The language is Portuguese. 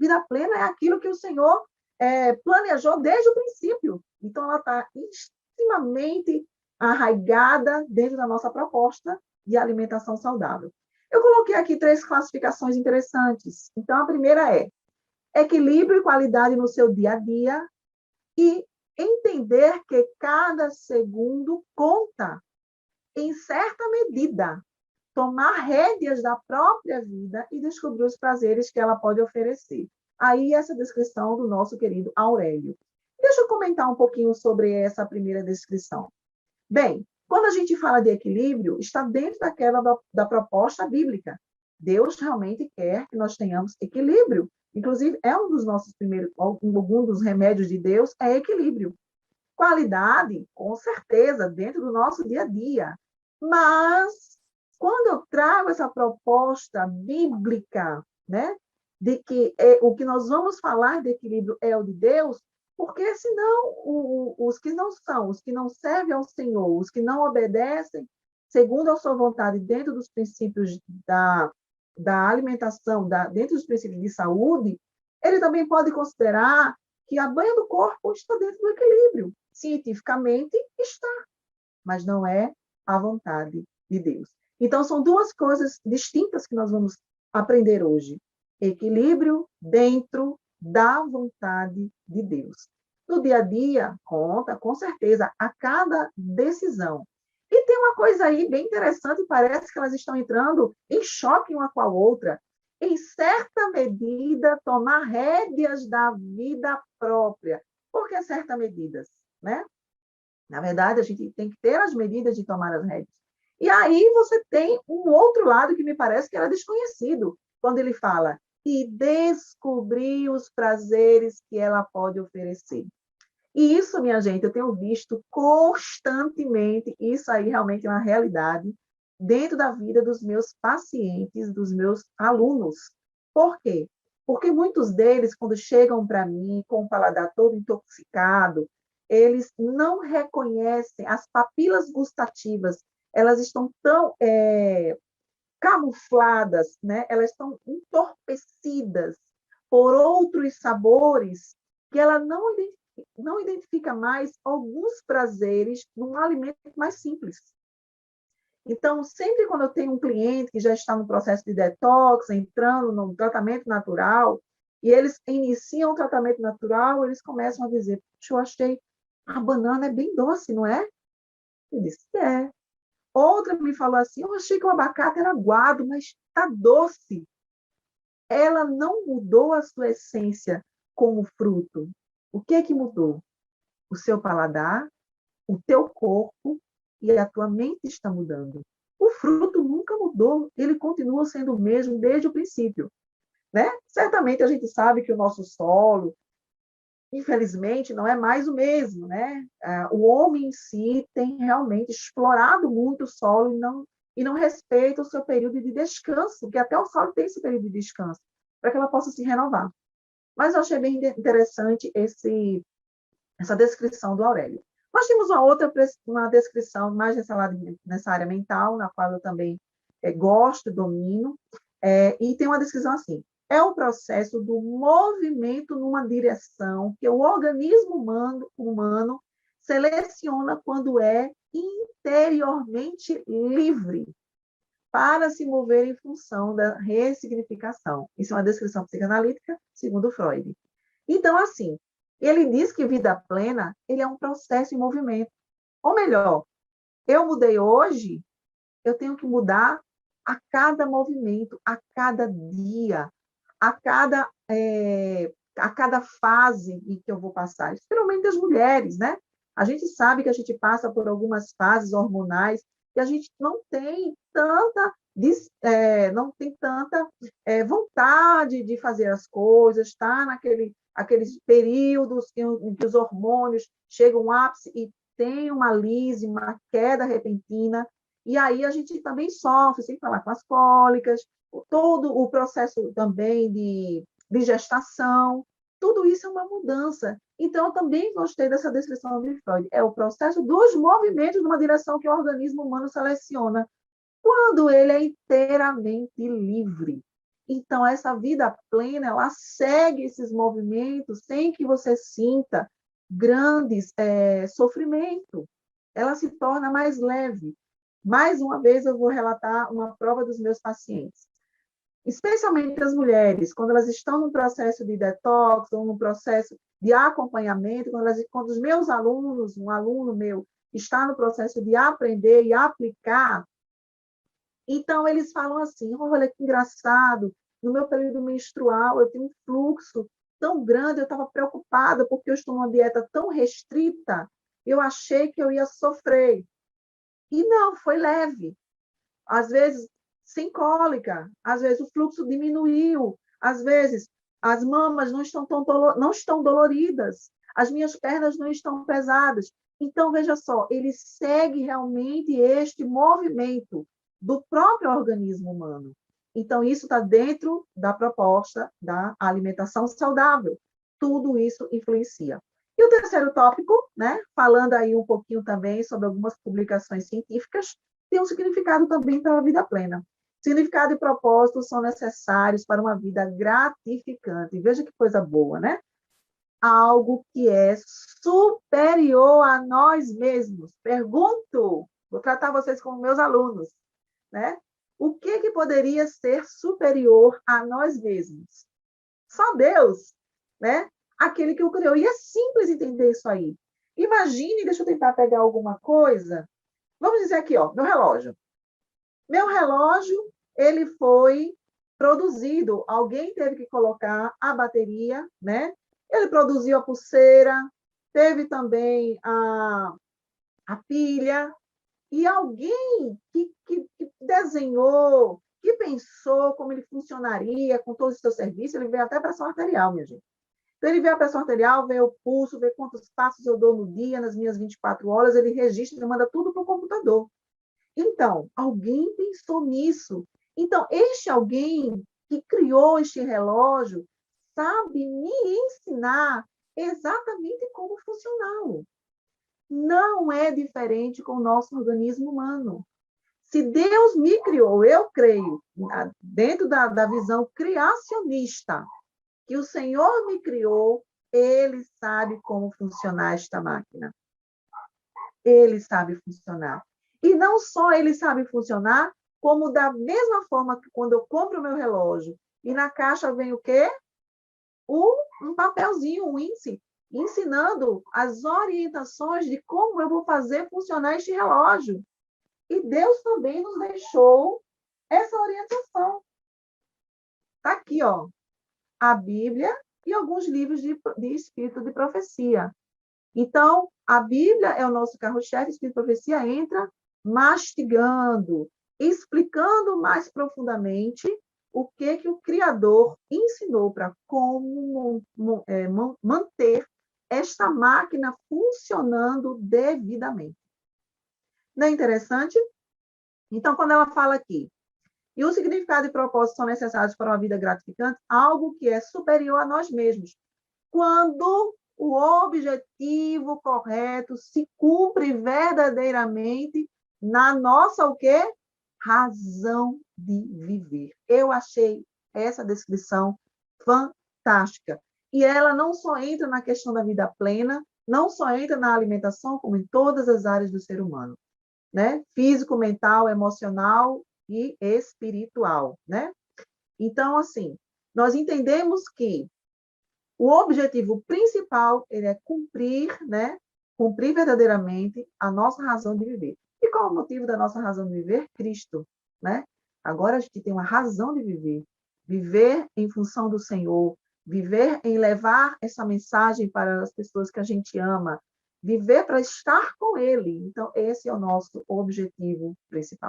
Vida plena é aquilo que o Senhor planejou desde o princípio. Então, ela está extremamente arraigada dentro da nossa proposta de alimentação saudável. Eu coloquei aqui 3 classificações interessantes. Então, a primeira é equilíbrio e qualidade no seu dia a dia e entender que cada segundo conta, em certa medida, tomar rédeas da própria vida e descobrir os prazeres que ela pode oferecer. Aí, essa descrição do nosso querido Aurélio. Deixa eu comentar um pouquinho sobre essa primeira descrição. Bem, quando a gente fala de equilíbrio, está dentro daquela da proposta bíblica. Deus realmente quer que nós tenhamos equilíbrio. Inclusive, é um dos nossos primeiros, algum dos remédios de Deus é equilíbrio. Qualidade, com certeza, dentro do nosso dia a dia. Mas, quando eu trago essa proposta bíblica, né, de que o que nós vamos falar de equilíbrio é o de Deus, porque senão os que não são, os que não servem ao Senhor, os que não obedecem, segundo a sua vontade, dentro dos princípios da alimentação, dentro dos princípios de saúde, ele também pode considerar que a banha do corpo está dentro do equilíbrio. Cientificamente está, mas não é a vontade de Deus. Então, são 2 coisas distintas que nós vamos aprender hoje. Equilíbrio dentro da vontade de Deus. No dia a dia, conta, com certeza, a cada decisão. E tem uma coisa aí bem interessante, parece que elas estão entrando em choque uma com a outra. Em certa medida, tomar rédeas da vida própria. Por que certa medidas, né? Na verdade, a gente tem que ter as medidas de tomar as rédeas. E aí você tem um outro lado que me parece que era desconhecido, quando ele fala e descobrir os prazeres que ela pode oferecer. E isso, minha gente, eu tenho visto constantemente, isso aí realmente é uma realidade, dentro da vida dos meus pacientes, dos meus alunos. Por quê? Porque muitos deles, quando chegam para mim com o paladar todo intoxicado, eles não reconhecem as papilas gustativas, elas estão tão camufladas, né? Elas estão entorpecidas por outros sabores que ela não identifica mais alguns prazeres num alimento mais simples. Então, sempre quando eu tenho um cliente que já está no processo de detox, entrando no tratamento natural, e eles iniciam o tratamento natural, eles começam a dizer, eu achei a banana é bem doce, não é? Eu disse, é. Outra me falou assim, eu achei que o abacate era aguado, mas está doce. Ela não mudou a sua essência como fruto. O que é que mudou? O seu paladar, o teu corpo e a tua mente está mudando. O fruto nunca mudou, ele continua sendo o mesmo desde o princípio, né? Certamente a gente sabe que o nosso solo, infelizmente, não é mais o mesmo, né? O homem em si tem realmente explorado muito o solo e não respeita o seu período de descanso, porque até o solo tem esse período de descanso, para que ela possa se renovar. Mas eu achei bem interessante essa descrição do Aurélio. Nós temos uma descrição mais nessa área mental, na qual eu também gosto, domino, e tem uma descrição assim, é o processo do movimento numa direção que o organismo humano seleciona quando é interiormente livre para se mover em função da ressignificação. Isso é uma descrição psicanalítica, segundo Freud. Então, assim, ele diz que vida plena, ele é um processo em movimento. Ou melhor, eu mudei hoje, eu tenho que mudar a cada movimento, a cada dia, a cada fase em que eu vou passar. Especialmente as mulheres, né? A gente sabe que a gente passa por algumas fases hormonais e a gente não tem tanta vontade de fazer as coisas, está aqueles períodos em que os hormônios chegam ao ápice e tem uma lise, uma queda repentina, e aí a gente também sofre, sem falar com as cólicas, todo o processo também de gestação, tudo isso é uma mudança. Então, eu também gostei dessa descrição de Freud. É o processo dos movimentos numa direção que o organismo humano seleciona, quando ele é inteiramente livre. Então, essa vida plena, ela segue esses movimentos sem que você sinta grandes sofrimento. Ela se torna mais leve. Mais uma vez, eu vou relatar uma prova dos meus pacientes. Especialmente as mulheres, quando elas estão num processo de detox ou num processo de acompanhamento, quando os meus alunos, um aluno meu, está no processo de aprender e aplicar, então eles falam assim, olha que engraçado, no meu período menstrual eu tenho um fluxo tão grande, eu estava preocupada porque eu estou numa dieta tão restrita, eu achei que eu ia sofrer. E não, foi leve. Às vezes, sem cólica, às vezes o fluxo diminuiu, às vezes as mamas não estão doloridas, as minhas pernas não estão pesadas. Então, veja só, ele segue realmente este movimento do próprio organismo humano. Então, isso está dentro da proposta da alimentação saudável. Tudo isso influencia. E o terceiro tópico, né, falando aí um pouquinho também sobre algumas publicações científicas, tem um significado também para a vida plena. Significado e propósito são necessários para uma vida gratificante. Veja que coisa boa, né? Algo que é superior a nós mesmos. Pergunto, vou tratar vocês como meus alunos, né? O que poderia ser superior a nós mesmos? Só Deus, né? Aquele que o criou. E é simples entender isso aí. Imagine, deixa eu tentar pegar alguma coisa. Vamos dizer aqui, ó, meu relógio. Meu relógio, ele foi produzido, alguém teve que colocar a bateria, né? Ele produziu a pulseira, teve também a pilha, e alguém que desenhou, que pensou como ele funcionaria com todos os seus serviços, ele veio até a pressão arterial, minha gente. Então, ele vê a pressão arterial, vê o pulso, vê quantos passos eu dou no dia, nas minhas 24 horas, ele registra e manda tudo para o computador. Então, alguém pensou nisso. Então, este alguém que criou este relógio sabe me ensinar exatamente como funcioná-lo. Não é diferente com o nosso organismo humano. Se Deus me criou, eu creio, dentro da visão criacionista, que o Senhor me criou, Ele sabe como funcionar esta máquina. Ele sabe funcionar. E não só ele sabe funcionar, como da mesma forma que quando eu compro o meu relógio e na caixa vem o quê? Um papelzinho, um índice, ensinando as orientações de como eu vou fazer funcionar este relógio. E Deus também nos deixou essa orientação. Está aqui, ó, a Bíblia e alguns livros de espírito de profecia. Então, a Bíblia é o nosso carro-chefe, o Espírito de Profecia entra mastigando, explicando mais profundamente o que o Criador ensinou para como manter esta máquina funcionando devidamente. Não é interessante? Então, quando ela fala aqui, e o significado e propósito são necessários para uma vida gratificante, algo que é superior a nós mesmos. Quando o objetivo correto se cumpre verdadeiramente na nossa o quê? Razão de viver. Eu achei essa descrição fantástica. E ela não só entra na questão da vida plena, não só entra na alimentação, como em todas as áreas do ser humano, né? Físico, mental, emocional e espiritual, né? Então, assim, nós entendemos que o objetivo principal ele é cumprir, né? Cumprir verdadeiramente a nossa razão de viver. E qual é o motivo da nossa razão de viver? Cristo, né? Agora a gente tem uma razão de viver. Viver em função do Senhor, viver em levar essa mensagem para as pessoas que a gente ama, viver para estar com Ele. Então, esse é o nosso objetivo principal.